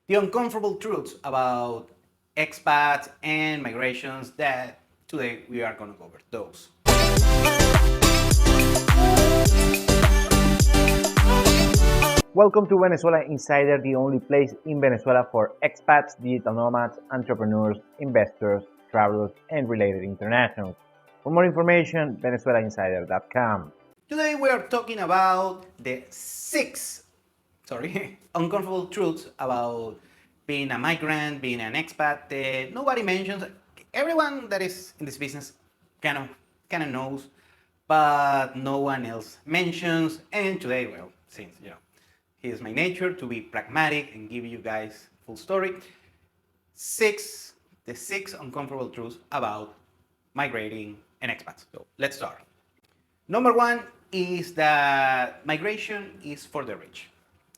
the uncomfortable truths about expats and migrations that today we are going to cover those. Welcome to Venezuela Insider, the only place in Venezuela for expats, digital nomads, entrepreneurs, investors, travelers, and related internationals. For more information, venezuelainsider.com. Today we are talking about the six, uncomfortable truths about being a migrant, being an expat. Nobody mentions. Everyone that is in this business kind of knows, but no one else mentions. And today, well, since it is my nature to be pragmatic and give you guys full story. The six uncomfortable truths about migrating and expats. So let's start. Number one is that migration is for the rich,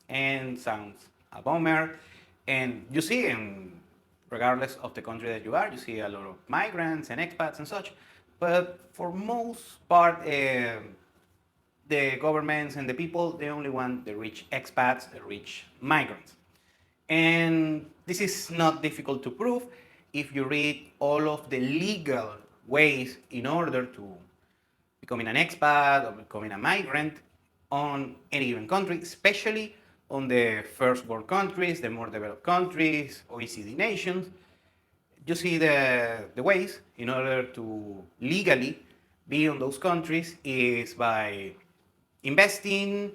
and sounds a bummer. And you see, regardless of the country that you are, you see a lot of migrants and expats and such. But for most part, the governments and the people, they only want the rich expats, the rich migrants. And this is not difficult to prove if you read all of the legal ways in order to becoming an expat or becoming a migrant on any given country, especially on the first world countries, the more developed countries, OECD nations. You see the ways in order to legally be on those countries is by investing,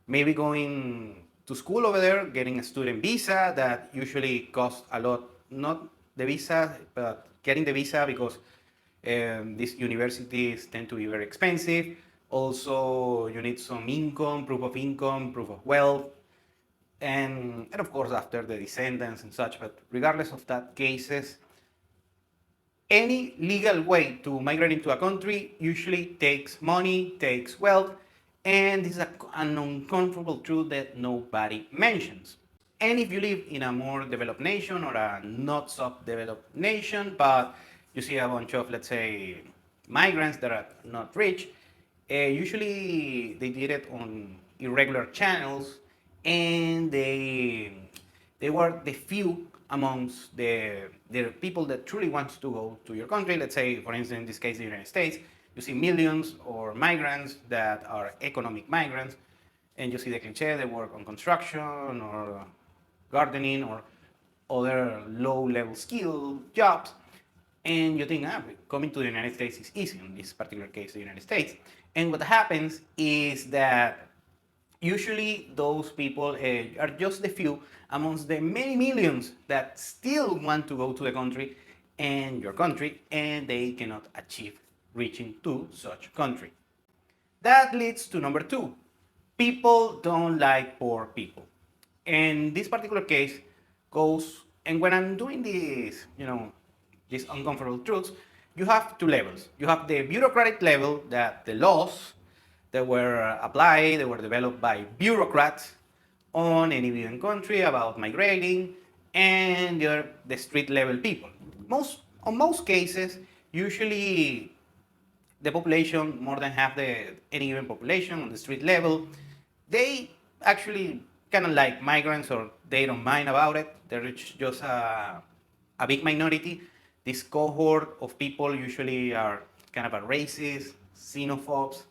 maybe going to school over there, getting a student visa that usually costs a lot, not the visa, but getting the visa because these universities tend to be very expensive. Also, you need some income, proof of wealth, and of course after the descendants and such. But regardless of that cases, any legal way to migrate into a country usually takes money, takes wealth, and this is an uncomfortable truth that nobody mentions. And if you live in a more developed nation or a not so developed nation, but you see a bunch of, let's say, migrants that are not rich, usually they did it on irregular channels, and they were the few amongst the people that truly wants to go to your country. Let's say, for instance, in this case, the United States, you see millions or migrants that are economic migrants, and you see the cliche, they work on construction or gardening or other low-level skill jobs, and you think, coming to the United States is easy, in this particular case, the United States. And what happens is that usually those people are just the few amongst the many millions that still want to go to the country and your country, and they cannot achieve reaching to such country. That leads to number two. People don't like poor people. And this particular case goes, and when I'm doing this, these uncomfortable truths, you have two levels. You have the bureaucratic level, that the laws that were applied, they were developed by bureaucrats on any given country about migrating, and the street level people. On most cases, usually the population, more than half any given population on the street level, they actually kind of like migrants, or they don't mind about it. They're just a big minority. This cohort of people usually are kind of a racist, xenophobes,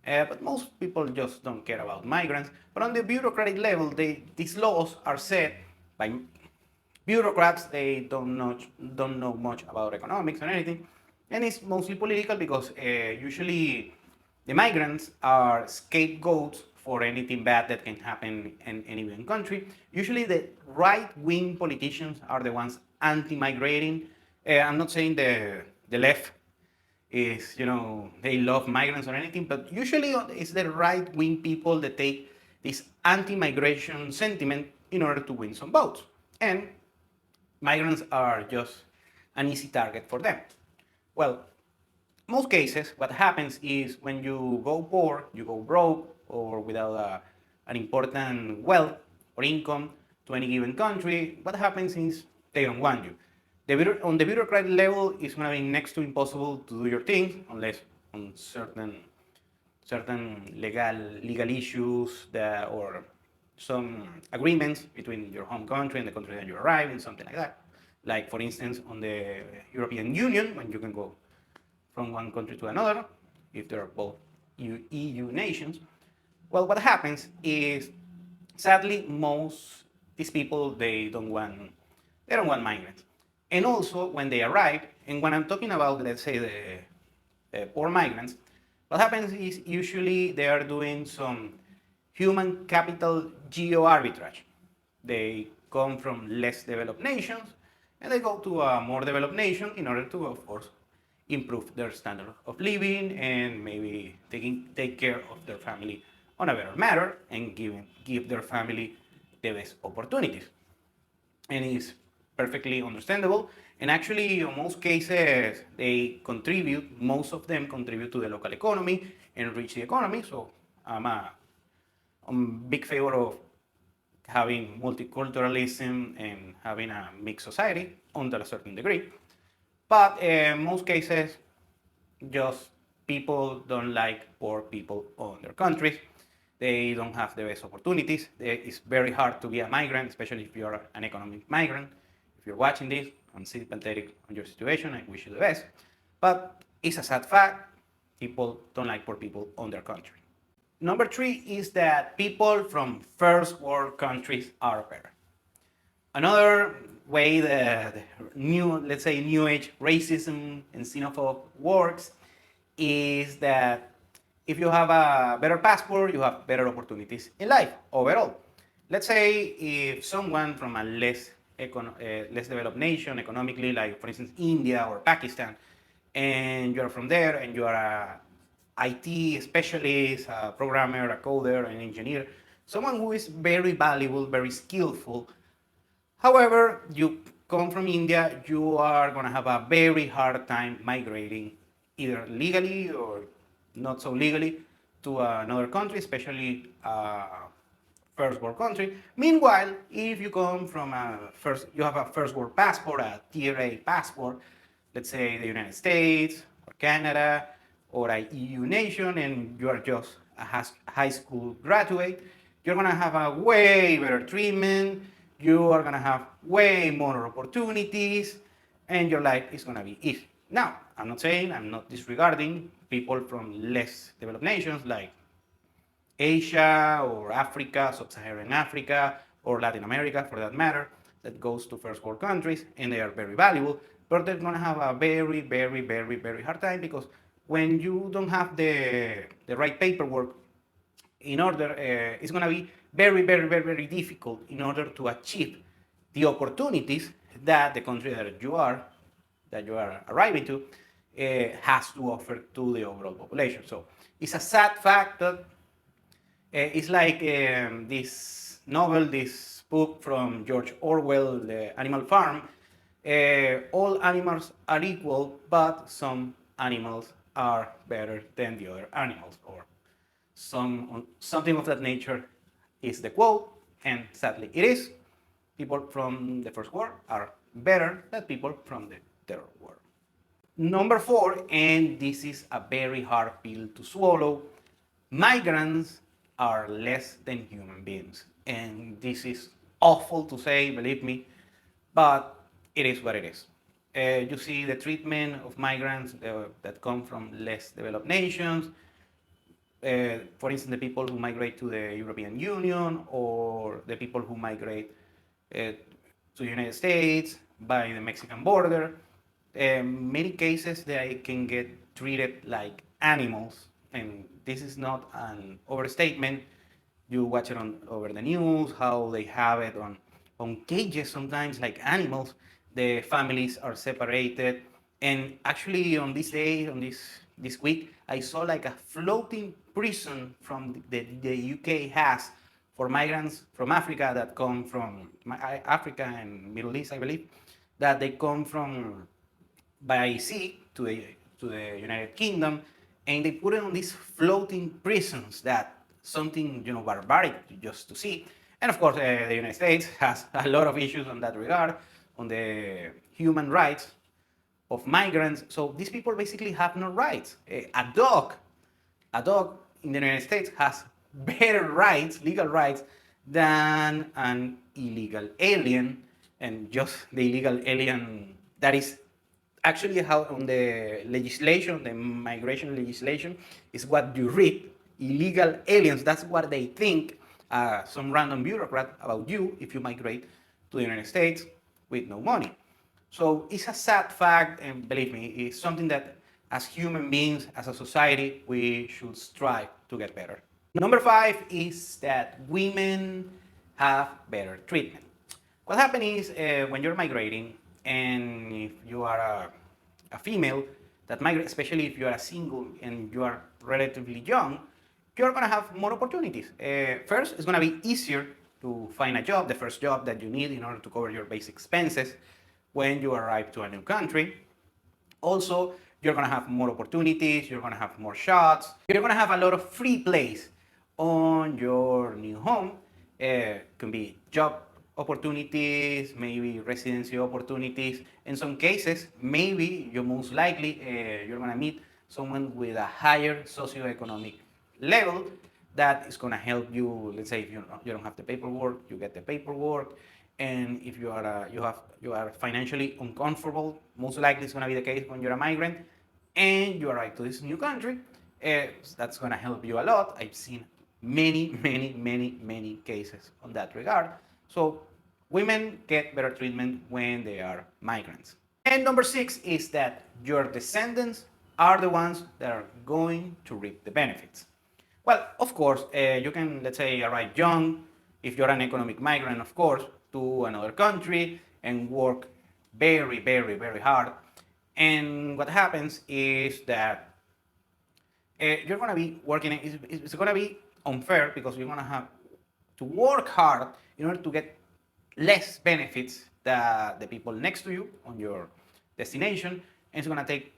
but most people just don't care about migrants. But on the bureaucratic level, these laws are set by bureaucrats. They don't know much about economics or anything, and it's mostly political because usually the migrants are scapegoats for anything bad that can happen in any given country. Usually the right-wing politicians are the ones anti-migrating. I'm not saying the left is, they love migrants or anything, but usually it's the right-wing people that take this anti-migration sentiment in order to win some votes. And migrants are just an easy target for them. Well, most cases, what happens is when you go poor, you go broke, or without an important wealth or income to any given country, what happens is they don't want you. On the bureaucratic level, it's going to be next to impossible to do your thing unless on certain legal issues or some agreements between your home country and the country that you arrive in, something like that. Like, for instance, on the European Union, when you can go from one country to another, if they're both EU nations. Well, what happens is, sadly, most these people they don't want migrants. And also, when they arrive, and when I'm talking about, let's say, the poor migrants, what happens is usually they are doing some human capital geo arbitrage. They come from less developed nations and they go to a more developed nation in order to, of course, improve their standard of living and maybe take care of their family on a better manner and give their family the best opportunities. And it's perfectly understandable. And actually, in most cases, most of them contribute to the local economy, enrich the economy. So I'm a big favor of having multiculturalism and having a mixed society under a certain degree. But in most cases, just people don't like poor people on their countries. They don't have the best opportunities. It's very hard to be a migrant, especially if you're an economic migrant. If you're watching this, I'm sympathetic on your situation. I wish you the best. But it's a sad fact. People don't like poor people on their country. Number three is that people from first world countries are better. Another way the new, let's say, new age racism and xenophobe works is that if you have a better passport, you have better opportunities in life overall. Let's say if someone from a less developed nation economically, like for instance India or Pakistan, and you're from there and you are a IT specialist, a programmer, a coder, an engineer, someone who is very valuable, very skillful. However, you come from India, you are going to have a very hard time migrating either legally or not so legally to another country, especially first world country. Meanwhile, if you come from you have a first world passport, a tier A passport, let's say the United States or Canada or a EU nation, and you are just a high school graduate, you're gonna have a way better treatment, you are gonna have way more opportunities, and your life is gonna be easy. Now, I'm not disregarding people from less developed nations like Asia or Africa, Sub-Saharan Africa, or Latin America for that matter, that goes to first world countries and they are very valuable, but they're gonna have a very, very, very, very hard time because when you don't have the right paperwork in order, it's gonna be very, very, very, very difficult in order to achieve the opportunities that the country that you are arriving to has to offer to the overall population. So it's a sad fact that it's like this novel, this book from George Orwell, The Animal Farm. All animals are equal, but some animals are better than the other animals, or something of that nature is the quote, and sadly it is. People from the first world are better than people from the third world. Number four, and this is a very hard pill to swallow, migrants are less than human beings. And this is awful to say, believe me, but it is what it is. You see the treatment of migrants that come from less developed nations, for instance, the people who migrate to the European Union or the people who migrate to the United States by the Mexican border. Many cases they can get treated like animals, and this is not an overstatement. You watch it over the news, how they have it on cages sometimes like animals. The families are separated, and actually on this day, on this week, I saw like a floating prison from the UK has for migrants from Africa that come from Africa and Middle East, I believe, that they come from by sea to the United Kingdom, and they put it on these floating prisons that something barbaric just to see. And of course, the United States has a lot of issues on that regard, on the human rights of migrants. So these people basically have no rights. A dog in the United States has better rights, legal rights, than an illegal alien. And just the illegal alien, that is actually how on the legislation, the migration legislation, is what you read. Illegal aliens, that's what they think, some random bureaucrat about you if you migrate to the United States with no money. So it's a sad fact, and believe me, it's something that as human beings, as a society, we should strive to get better. Number 5 is that women have better treatment. What happens is when you're migrating, and if you are a female that migrates, especially if you are a single and you are relatively young, you're gonna have more opportunities. First, it's gonna be easier to find a job, the first job that you need in order to cover your basic expenses when you arrive to a new country. Also, you're gonna have more opportunities, you're gonna have more shots, you're gonna have a lot of free plays on your new home. Can be job opportunities, maybe residency opportunities. In some cases, maybe you most likely you're gonna meet someone with a higher socioeconomic level that is gonna help you. Let's say if you don't have the paperwork, you get the paperwork. And if you are financially uncomfortable, most likely it's gonna be the case when you're a migrant and you arrive to this new country. That's gonna help you a lot. I've seen many cases on that regard. So women get better treatment when they are migrants. And number 6 is that your descendants are the ones that are going to reap the benefits. Well, of course, you can, let's say, arrive young, if you're an economic migrant, of course, to another country and work very hard. And what happens is that you're going to be working, it's going to be unfair because you're going to have to work hard in order to get less benefits than the people next to you on your destination. And it's going to take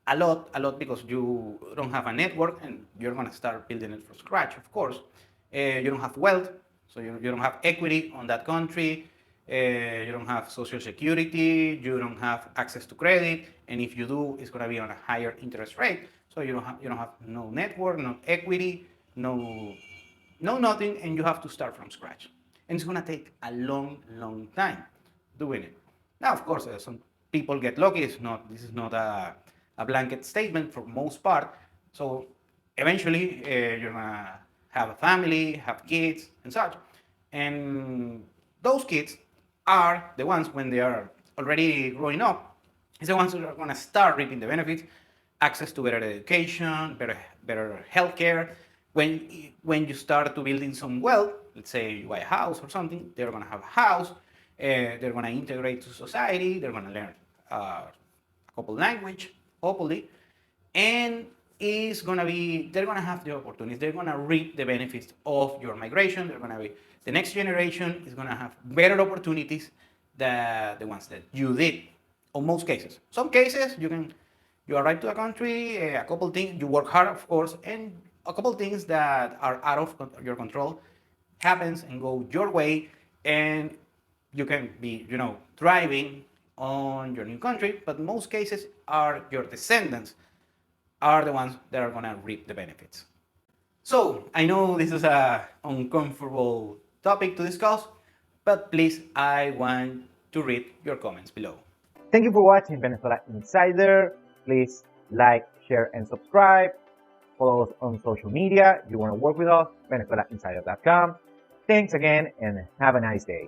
a lot because you don't have a network and you're going to start building it from scratch, of course. You don't have wealth, so you don't have equity on that country. You don't have social security, you don't have access to credit, and if you do, it's going to be on a higher interest rate. So you don't have no network, no equity, no nothing, and you have to start from scratch. And it's going to take a long time doing it. Now, of course, some people get lucky. This is not a blanket statement for most part. So eventually, you're gonna have a family, have kids, and such. And those kids are the ones when they are already growing up. It's the ones who are gonna start reaping the benefits, access to better education, better healthcare. When you start to building some wealth, let's say you buy a house or something, they're gonna have a house. They're gonna integrate to society. They're gonna learn a couple language, hopefully, and they're gonna have the opportunities. They're gonna reap the benefits of your migration. The next generation is gonna have better opportunities than the ones that you did. On most cases, some cases you arrive to a country, a couple things you work hard, of course, and a couple things that are out of your control happens and go your way, and you can be, thriving on your new country. But most cases are your descendants are the ones that are gonna reap the benefits. So I know this is a uncomfortable topic to discuss, but please, I want to read your comments below. Thank you for watching Venezuela Insider. Please like, share, and subscribe. Follow us on social media. If you want to work with us, VenezuelaInsider.com. Thanks again, and have a nice day.